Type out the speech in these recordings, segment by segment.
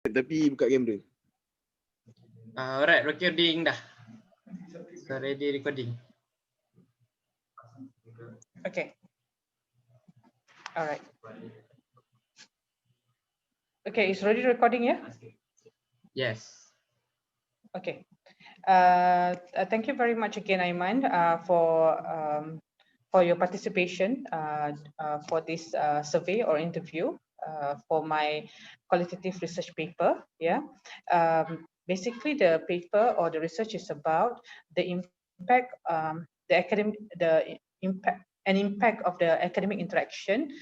Tapi buka kamera. Alright, recording dah. So ready recording. Okay. All right. Okay, it's already recording, yeah? Yes. Okay. Thank you very much again, Aiman, for your participation for this survey or interview for my qualitative research paper. Yeah. Basically, the paper or the research is about the impact, impact of the academic interaction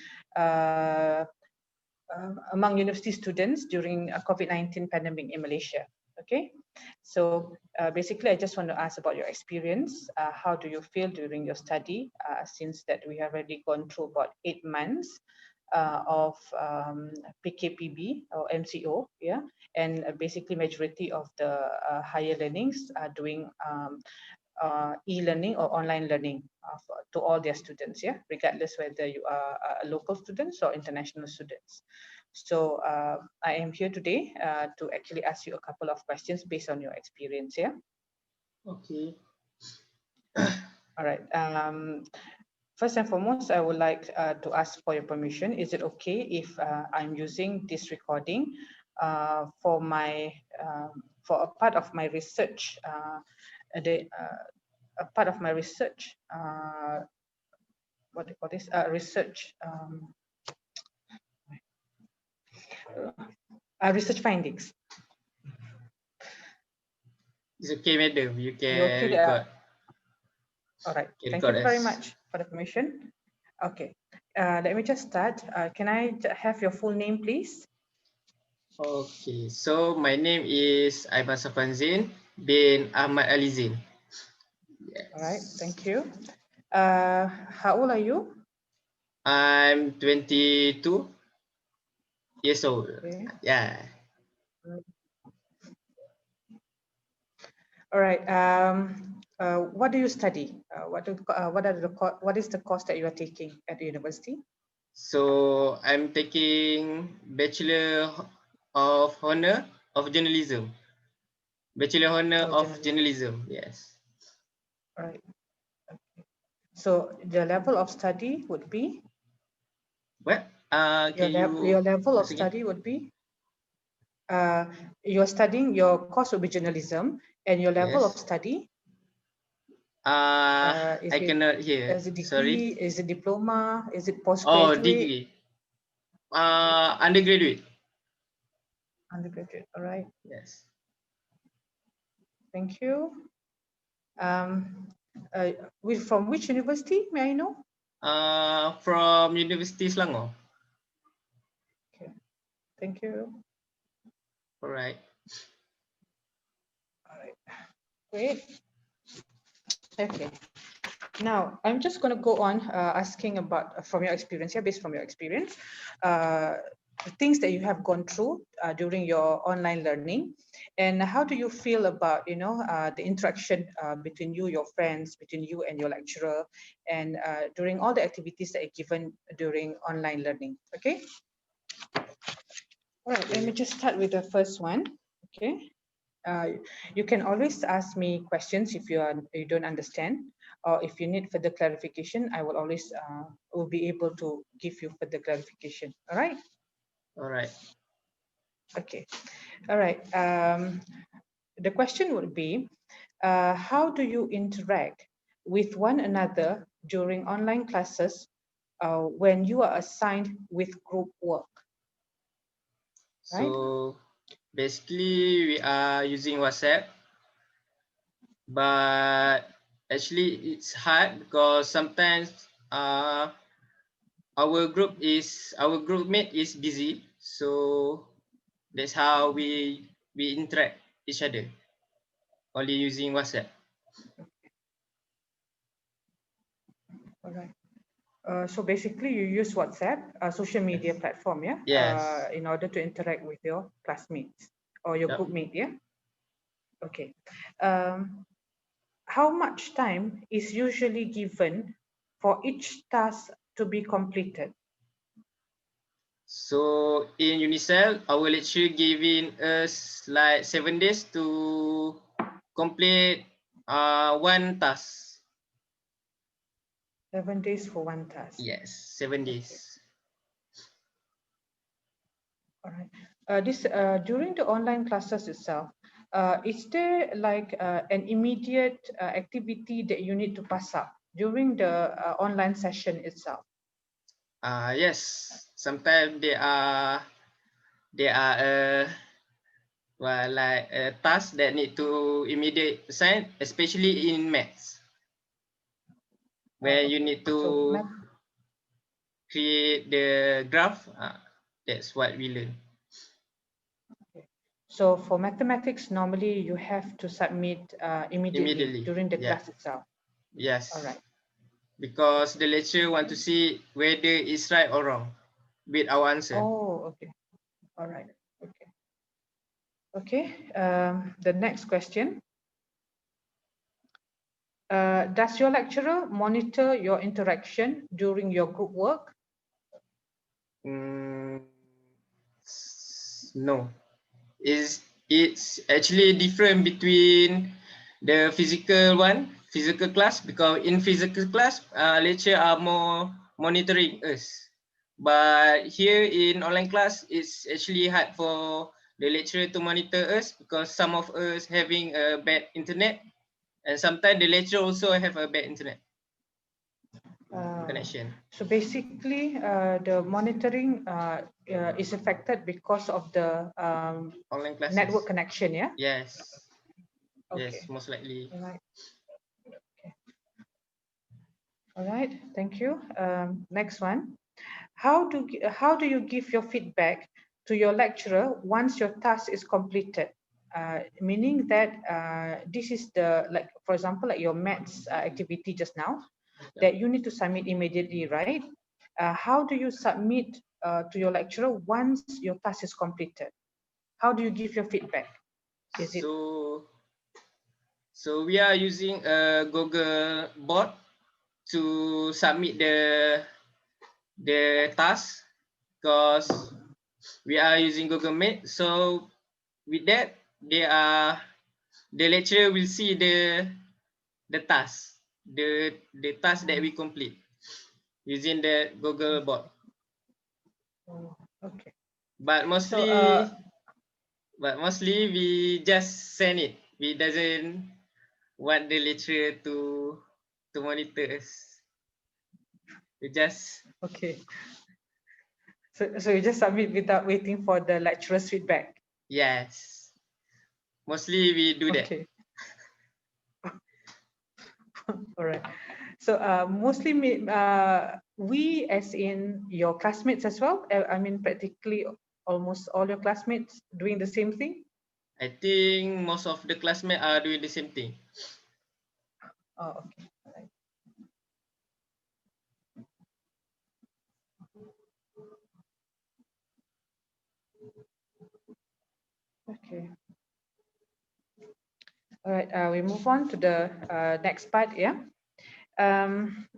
among university students during COVID-19 pandemic in Malaysia. Okay, so basically I just want to ask about your experience. How do you feel during your study since that we have already gone through about 8 months of PKPB or MCO, yeah, and basically majority of the higher learnings are doing e-learning or online learning to all their students, yeah, regardless whether you are local students or international students. So I am here today to actually ask you a couple of questions based on your experience, yeah. Okay. All right. First and foremost, I would like to ask for your permission. Is it okay if I'm using this recording for a part of my research? A part of my research. What is research? Research findings. It's okay, madam. You can okay record. All right. You Thank you record very us. much for the permission. Okay. Let me just start. Can I have your full name, please? Okay. So my name is Aiman Safwan Zain bin Ahmad Ali Zain. Yes. All right. Thank you. How old are you? I'm 22 years old. Okay. Yeah. All right. What do you study? What is the course that you are taking at the university? So I'm taking Bachelor of Honor of Journalism. Bachelor Honor of Journalism. Yes. All right. Okay. So the level of study would be? What? Your level of study would be? You're studying, your course will be journalism, and your level of study? I cannot hear. Is it degree? Sorry. Is it diploma? Is it postgraduate? Oh, degree. Undergraduate. Undergraduate. All right. Yes. Thank you. From which university, may I know? From University Selangor. Okay. Thank you. All right. All right. Great. Okay. Now, I'm just going to go on asking about from your experience, yeah, based from your experience, the things that you have gone through during your online learning, and how do you feel about, the interaction between you, your friends, between you and your lecturer, and during all the activities that are given during online learning. Okay. All right. Let me just start with the first one. Okay. You can always ask me questions if you don't understand, or if you need further clarification, I will always will be able to give you further clarification. All right. All right. Okay. All right. The question would be, how do you interact with one another during online classes when you are assigned with group work? Right? So basically we are using WhatsApp, but actually it's hard because sometimes our group mate is busy, so that's how we interact each other, only using WhatsApp. All right. So basically you use WhatsApp, a social media platform, yeah? Yes. In order to interact with your classmates or your group mate, yeah? Okay. How much time is usually given for each task to be completed? So in UNICEF, our lecturer giving us like 7 days to complete one task. 7 days for one task. Yes, 7 Okay. days. All right. During the online classes itself, is there like an immediate activity that you need to pass up during the online session itself? Yes, sometimes there are well, like a task that need to immediate assign, especially in maths, where you Okay. need So, to create the graph. That's what we learn. so for mathematics, normally you have to submit immediately during the Yeah. class itself. Yes. All right. Because the lecturer want to see whether it's right or wrong with our answer. Oh, okay. All right. Okay. Okay. The next question. Does your lecturer monitor your interaction during your group work? No, it's actually different between the physical class, because in physical class, lecturer are more monitoring us. But here in online class, it's actually hard for the lecturer to monitor us because some of us having a bad internet, and sometimes the lecturer also have a bad internet connection. So basically, the monitoring is affected because of the Online classes. network connection, yeah? Yes. Okay. Yes, most likely. All right. Okay. All right. Thank you. Next one. How do you give your feedback to your lecturer once your task is completed? Meaning that this is the, like, for example, like your maths activity just now, that you need to submit immediately, right? How do you submit to your lecturer once your task is completed? How do you give your feedback? Is it So we are using a Google bot to submit the task, because we are using Google Meet. So with that, the lecturer will see the task, the task that we complete using the Google bot. okay? But So mostly we just send it. We doesn't want the lecturer to monitor us. We just okay. So you just submit without waiting for the lecturer's feedback. yes. Mostly we do that. Okay. All right. So mostly we, as in your classmates as well. I mean, practically almost all your classmates doing the same thing. I think most of the classmates are doing the same thing. Oh, okay. All right. Okay. All right. We move on to the next part. Yeah.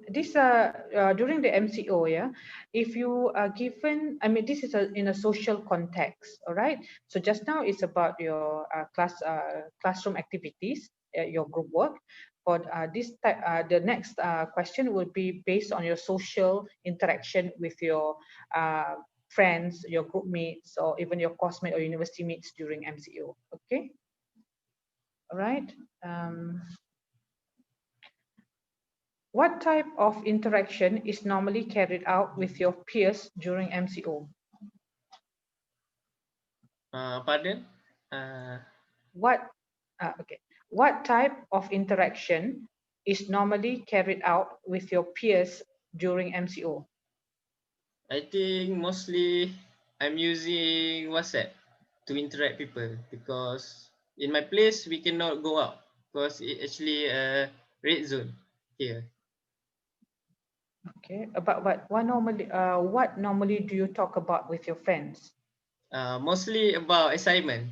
This during the MCO, yeah, if you are given, I mean, this is in a social context, all right? So just now it's about your classroom activities, your group work. For this type, the next question would be based on your social interaction with your friends, your group mates, or even your course mate or university mates during MCO. Okay, all right. What type of interaction is normally carried out with your peers during MCO? Pardon? What okay? What type of interaction is normally carried out with your peers during MCO? I think mostly I'm using WhatsApp to interact people, because in my place we cannot go out because it actually a red zone here. Okay, about what normally do you talk about with your friends? Mostly about assignment,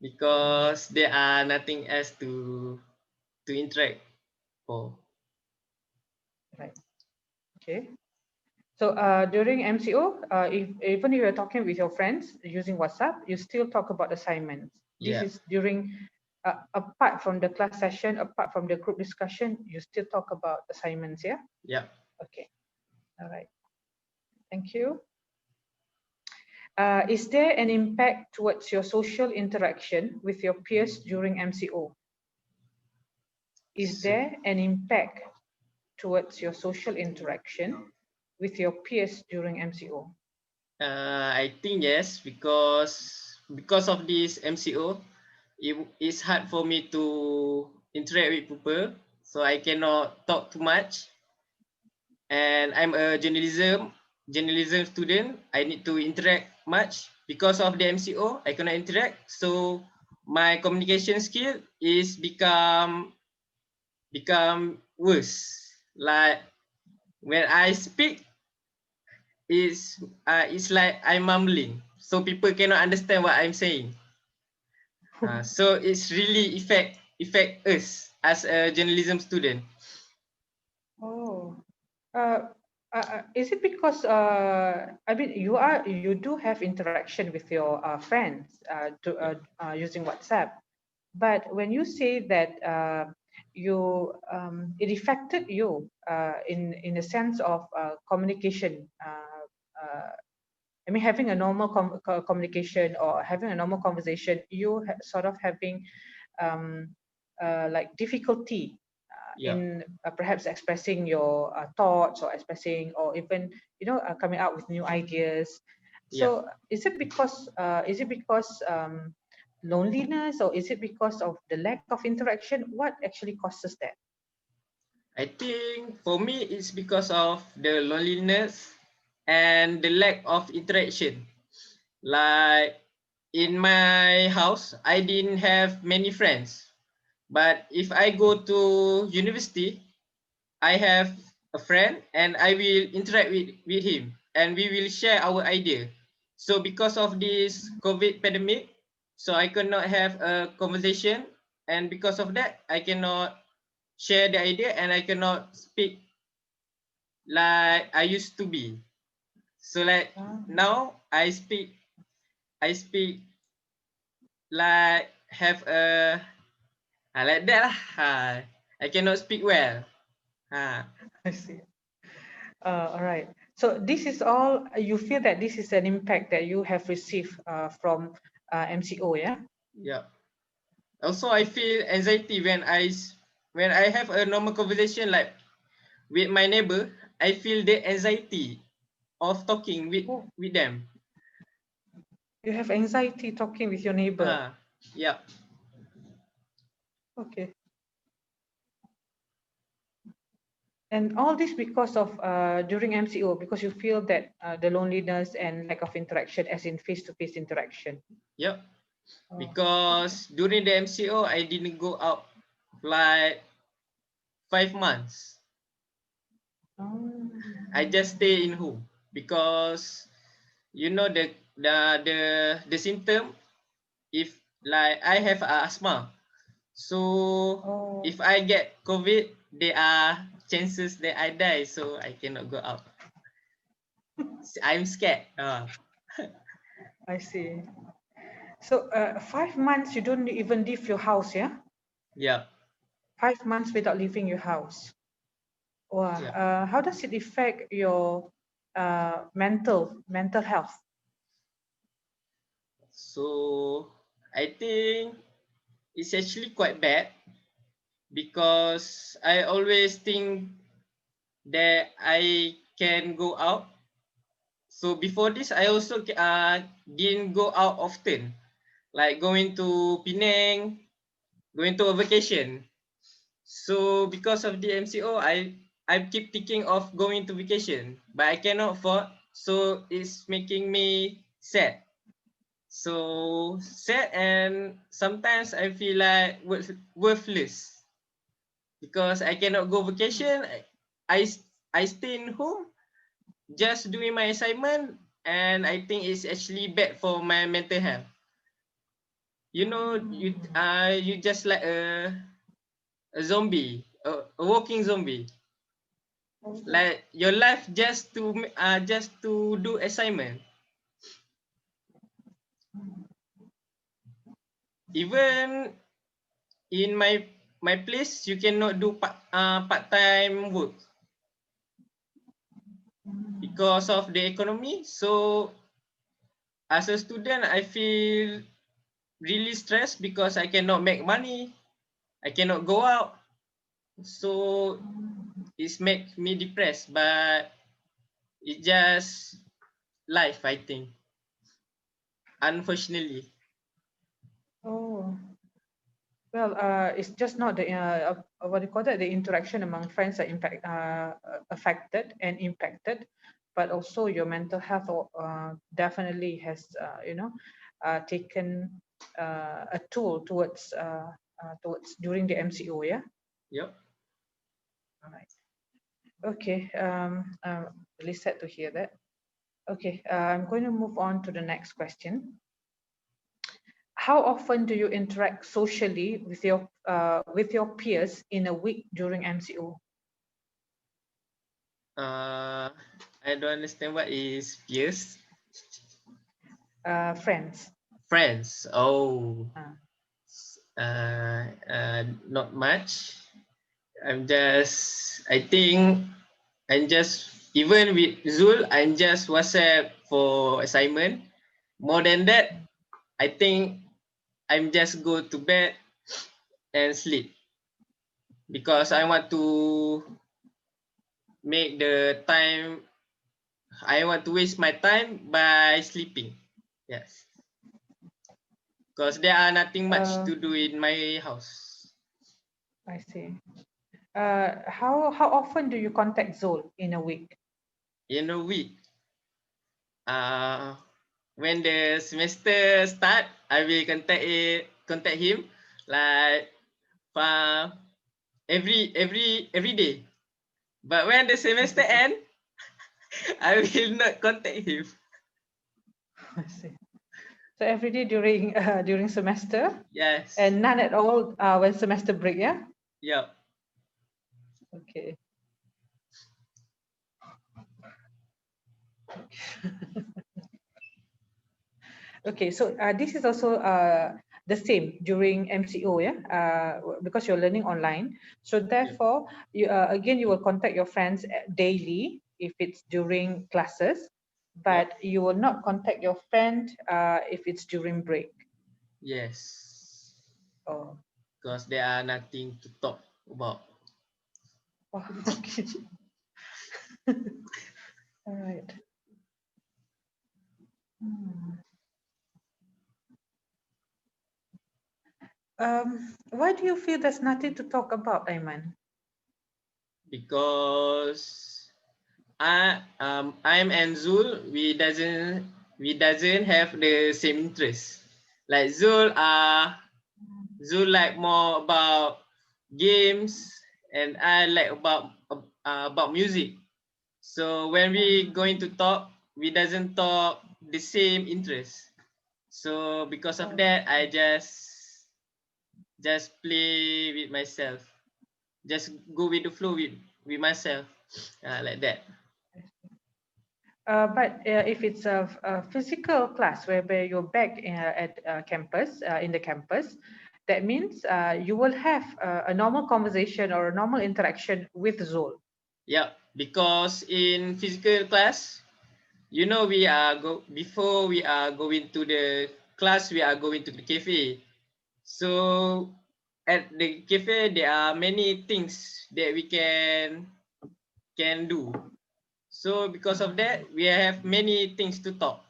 because there are nothing else to interact for. Right. Okay. So during MCO, even if you're talking with your friends using WhatsApp, you still talk about assignments. This Yeah, is during, apart from the class session, apart from the group discussion, you still talk about assignments, yeah? yeah. Okay, all right, thank you. Is there an impact towards your social interaction with your peers during MCO? Is So, there an impact towards your social interaction with your peers during MCO? I think yes, because of this MCO, it's hard for me to interact with people, so I cannot talk too much. And I'm a journalism student. I need to interact much because of the MCO. I cannot interact, so my communication skill is become worse. Like when I speak, it's like I'm mumbling, so people cannot understand what I'm saying. So it's really affect us as a journalism student. Oh, uh, is it because I mean you do have interaction with your friends Yeah, using WhatsApp, but when you say that you it affected you in a sense of communication, I mean having a normal communication or having a normal conversation, you sort of having um, like difficulty yeah, in perhaps expressing your thoughts or expressing or even coming out with new ideas. yeah. So is it because loneliness, or is it because of the lack of interaction? What actually causes that? I think for me it's because of the loneliness and the lack of interaction. Like in my house, I didn't have many friends. But if I go to university, I have a friend and I will interact with him and we will share our idea. So because of this COVID pandemic, so I could not have a conversation, and because of that, I cannot share the idea and I cannot speak like I used to be. So like Ah, now I speak like have a like that lah. I cannot speak well. Ha. I see. All right. So this is all, you feel that this is an impact that you have received from MCO, yeah? Yeah. Also, I feel anxiety when I have a normal conversation like with my neighbor. I feel the anxiety of talking Oh, with them. you have anxiety talking with your neighbor. Yeah, Okay. And all this because of during MCO, because you feel that the loneliness and lack of interaction, as in face-to-face interaction. yep. Oh, okay. Because during the MCO, I didn't go out like 5 months. Oh, I just stay in home because you know the symptom. If like I have asthma, so oh, if I get COVID, there are chances that I die, so I cannot go out. I'm scared. I see. So 5 months you don't even leave your house, yeah? Yeah, 5 months without leaving your house. Wow. yeah. How does it affect your mental health? So I think it's actually quite bad because I always think that I can go out. So before this, I also didn't go out often, like going to Penang, going to a vacation. So because of the MCO, I keep thinking of going to vacation, but I cannot afford. So it's making me sad. So sad, and sometimes I feel like worthless because I cannot go vacation. I I stay in home just doing my assignment, and I think it's actually bad for my mental health. You just like a zombie, a walking zombie. Like your life just to do assignment. Even in my place, you cannot do part-time work because of the economy. So as a student, I feel really stressed because I cannot make money. I cannot go out. So it makes me depressed, but it just life, I think, unfortunately. Oh, well, it's just not the what do you call that? The interaction among friends are affected and impacted, but also your mental health definitely has taken a toll towards during the MCO. Yeah. Yep. All right. Okay. Really sad to hear that. Okay. I'm going to move on to the next question. How often do you interact socially with your peers in a week during MCO? I don't understand what is peers. Friends. Friends. Oh, Uh, not much. I think I'm just, even with Zul, I'm just WhatsApp for assignment. More than that, I think I'm just go to bed and sleep because I want to make the time, I want to waste my time by sleeping. Yes. Because there are nothing much to do in my house. I see. How often do you contact Zul in a week? In a week, uh, when the semester start, I will contact him like uh, every day. But when the semester end, I will not contact him. I see. So every day during semester, Yes. and none at all when semester break. Yeah. Yep. Okay. Okay, so this is also the same during MCO, yeah, because you're learning online. So therefore, you will contact your friends daily if it's during classes, Yep. but you will not contact your friend if it's during break. Yes. Oh, Because there are nothing to talk about. oh, okay. All right. Hmm. Why do you feel there's nothing to talk about, Ayman? Because I'm and Zul, we doesn't have the same interest. Like Zul like more about games, and I like about music. So when we going to talk, we doesn't talk the same interest. So because of Oh, that, I just play with myself. Just go with the flow with myself, like that. But if it's a physical class whereby you're back at campus, in the campus, that means you will have a normal conversation or a normal interaction with Zul. Yeah, because in physical class, before we are going to the class, we are going to the cafe. So at the cafe, there are many things that we can do. So because of that, we have many things to talk.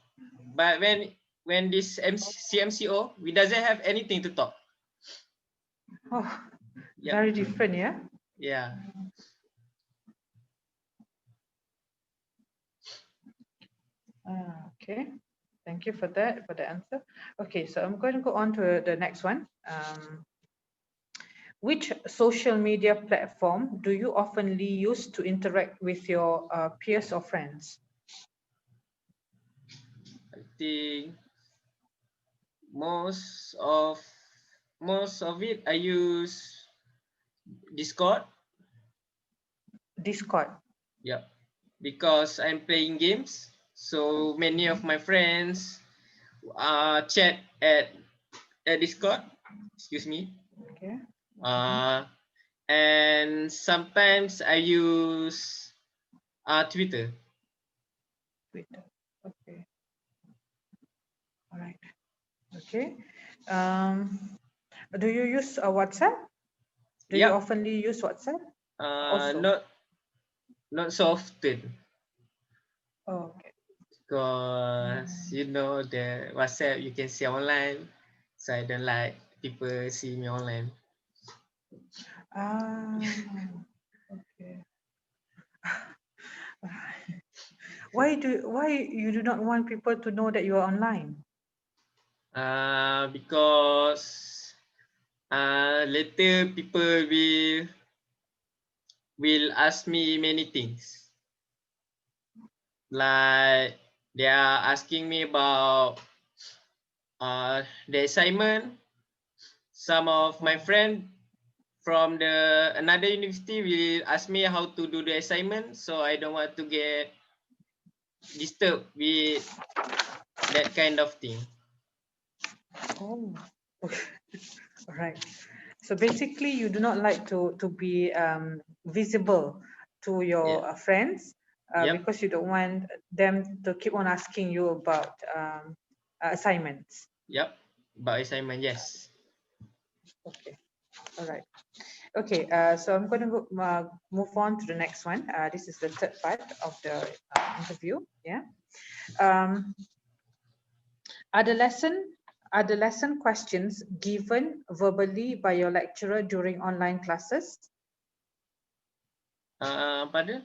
But when this CMCO, we doesn't have anything to talk. Oh, Yeah, very different, yeah. yeah. Okay, thank you for that, for the answer. Okay, so I'm going to go on to the next one. Which social media platform do you oftenly use to interact with your peers or friends? I think most of most of it I use Discord. Discord. Yeah, because I'm playing games, so many of my friends chat at Discord. Excuse me. Okay. Uh, and sometimes I use Twitter. Twitter. Okay. All right. Okay. Um, do you use WhatsApp? Do you Yep. oftenly use WhatsApp also? Not so often Oh, okay. because you know the WhatsApp you can see online, so I don't like people see me online. Ah, okay. Why you do not want people to know that you are online? Because later people will ask me many things. Like they are asking me about the assignment. Some of my Oh, friend from the another university will ask me how to do the assignment, so I don't want to get disturbed with that kind of thing. oh, okay. All right. So basically, you do not like to be visible to Yeah. your friends Yep. because you don't want them to keep on asking you about assignments. Yep. About assignment, yes. Okay. All right. Okay. So I'm going to move on to the next one. This is the third part of the interview. Yeah. Um, are the lesson questions given verbally by your lecturer during online classes? Pardon?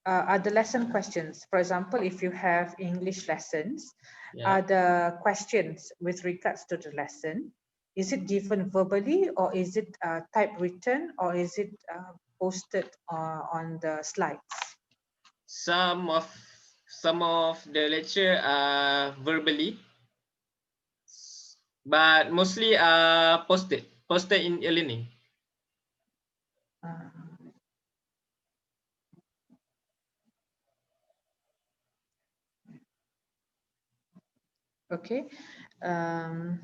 Are the lesson questions, for example, if you have English lessons, Yeah. are the questions with regards to the lesson, is it given verbally or is it type written or is it posted on the slides? Some of some of the lecture are verbally, but mostly are posted in e-learning. Uh, okay. Um,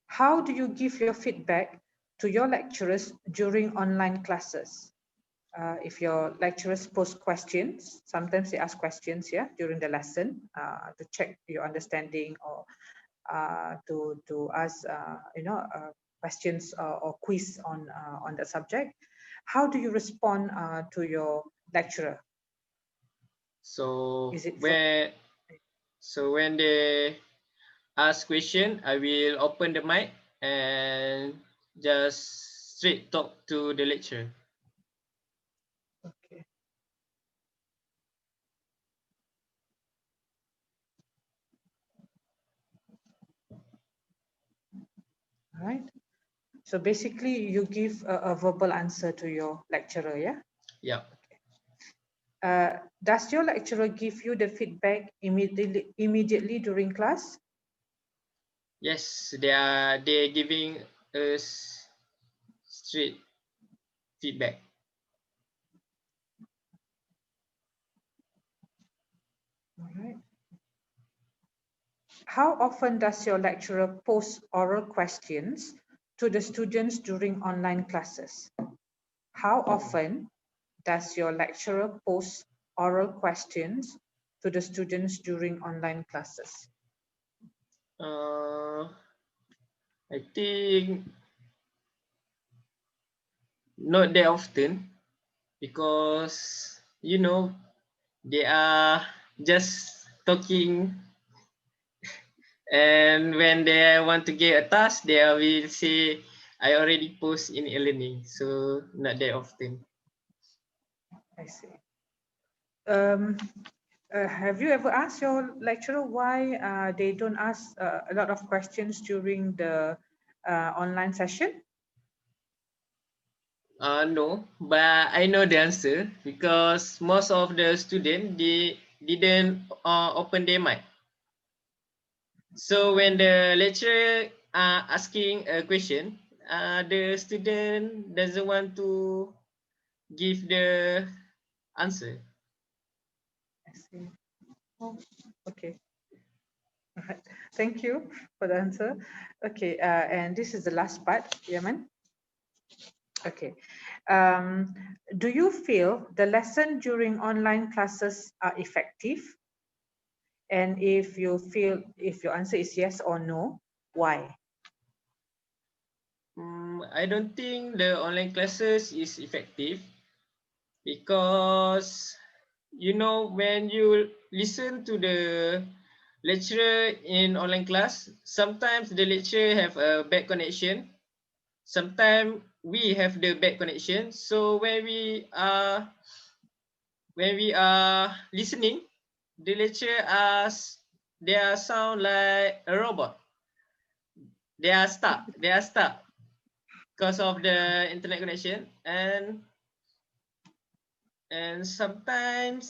how do you give your feedback to your lecturers during online classes? If your lecturers post questions, sometimes they ask questions, yeah, during the lesson to check your understanding or to ask, questions or quiz on the subject. How do you respond to your lecturer? So Is it for when they ask question, I will open the mic and just straight talk to the lecturer. okay? All right. So basically, you give a verbal answer to your lecturer, yeah? Yeah. Does your lecturer give you the feedback immediately during class? Yes, they giving us straight feedback. All right. How often does your lecturer pose oral questions to the students during online classes? How often does your lecturer pose oral questions to the students during online classes? Uh, I think not that often because you know they are just talking, and when they want to get a task they will say I already post in e-learning, so not that often. I see. Um, have you ever asked your lecturer why they don't ask a lot of questions during the online session? No, but I know the answer because most of the students they didn't open their mic. So when the lecturer asking a question, the student doesn't want give the answer. I see. Oh, okay. All right. Thank you for the answer. Okay, and this is the last part, Yaman. Okay. Do you feel the lesson during online classes are effective? And if you feel, if your answer is yes or no, why? I don't think the online classes is effective because when you listen to the lecturer in online class, sometimes the lecturer have a bad connection. Sometimes we have the bad connection. So when we are listening, the lecturer they are sound like a robot. They are stuck. They are stuck because of the internet connection, and sometimes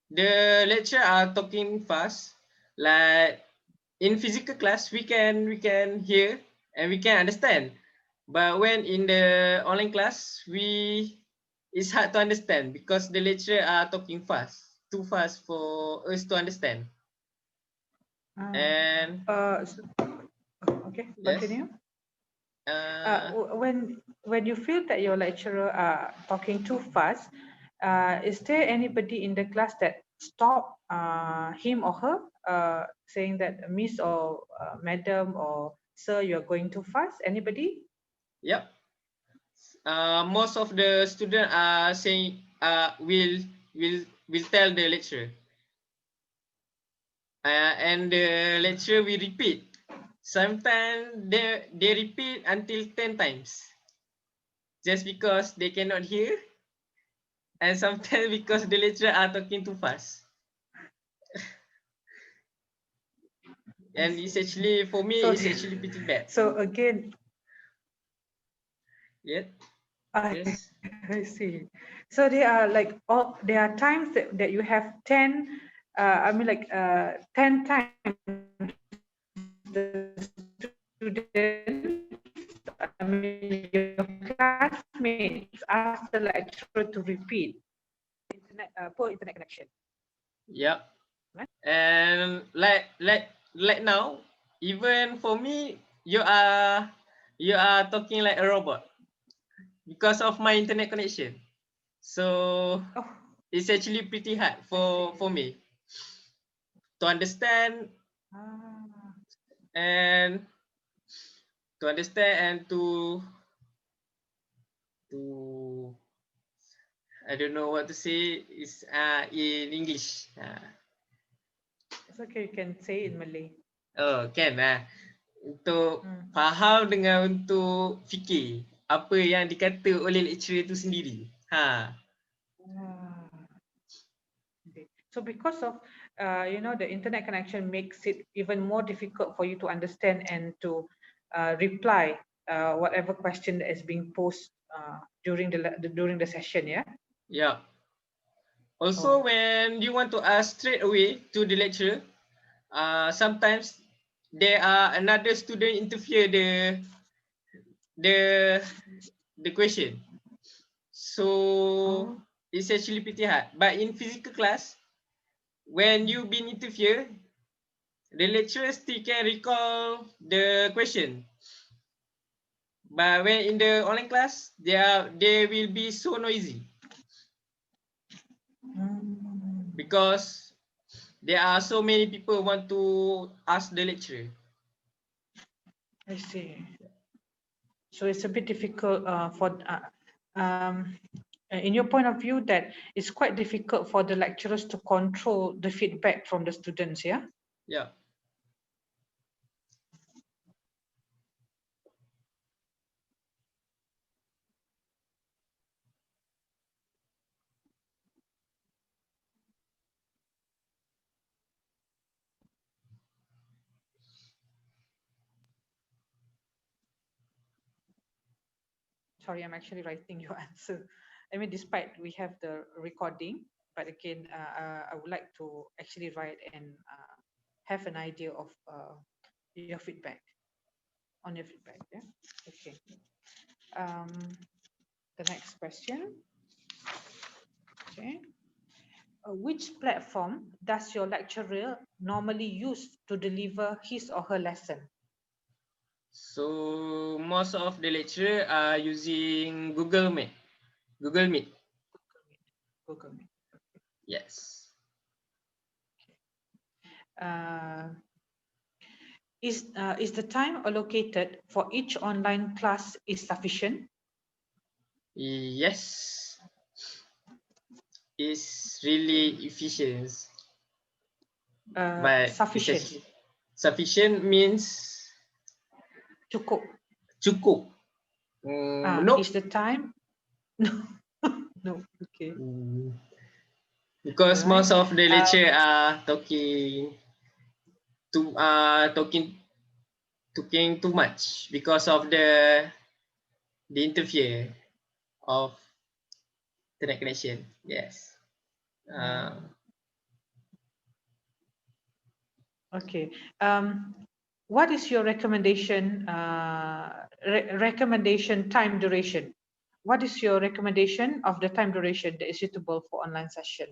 the lecturer are talking fast. Like in physical class, we can hear and we can understand, but when in the online class, it's hard to understand because the lecturer are talking fast, too fast for us to understand. And Okay, yes, continue. uh, When you feel that your lecturer are talking too fast, is there anybody in the class that stop him or her, saying that Miss or Madam or Sir, you are going too fast? Anybody? yep. Most of the students are saying will tell the lecturer, and the lecturer will repeat. Sometimes they repeat until 10 times just because they cannot hear, and sometimes because the lecturer are talking too fast. I And it's see. actually, for me, So, it's actually pretty bad. so again, Yeah. I, Yes. I see. So there are like all there are times that you have 10, I mean like 10 times the students, I mean your classmates ask the lecturer to repeat poor internet connection. Yep. Right? And like now, even for me, you are talking like a robot because of my internet connection. So Oh, it's actually pretty hard I for see. me to understand, Ah, and and to I don't know what to say is in English. it's okay, you can say in Malay. Oh, kan untuk Hmm. faham dengan untuk fikir apa yang dikata oleh lecturer itu sendiri. Ah, okay. So because of the internet connection makes it even more difficult for you to understand and to reply whatever question that is being posed during the session. Yeah. Yeah. Also, Oh. when you want to ask straight away to the lecturer, sometimes there are another student interfere the the question. So Oh. it's actually pretty hard. But in physical class, when you been interfere, the lecturer still can recall the question. But when in the online class, they will be so noisy Mm, because there are so many people want to ask the lecturer. I see. So it's a bit difficult in your point of view that it's quite difficult for the lecturers to control the feedback from the students. Yeah. Yeah. Sorry, I'm actually writing your answer. I mean, despite we have the recording, but again, I would like to actually write and have an idea of your feedback on your feedback. Yeah. Okay. Um, the next question. Okay. Which platform does your lecturer normally use to deliver his or her lesson? So most of the lecturer are using Google Meet. Google Meet. Google Meet. Yes. Is the time allocated for each online class is sufficient? Yes. It's really efficient. But Sufficient. sufficient means Cukup. cukup. No. Is the time? No. No. Okay. Because All right. most of the lecture are talking too much because of the interfere of internet connection. Yes. Okay. What is your recommendation? Recommendation time duration. What is your recommendation of the time duration that is suitable for online session?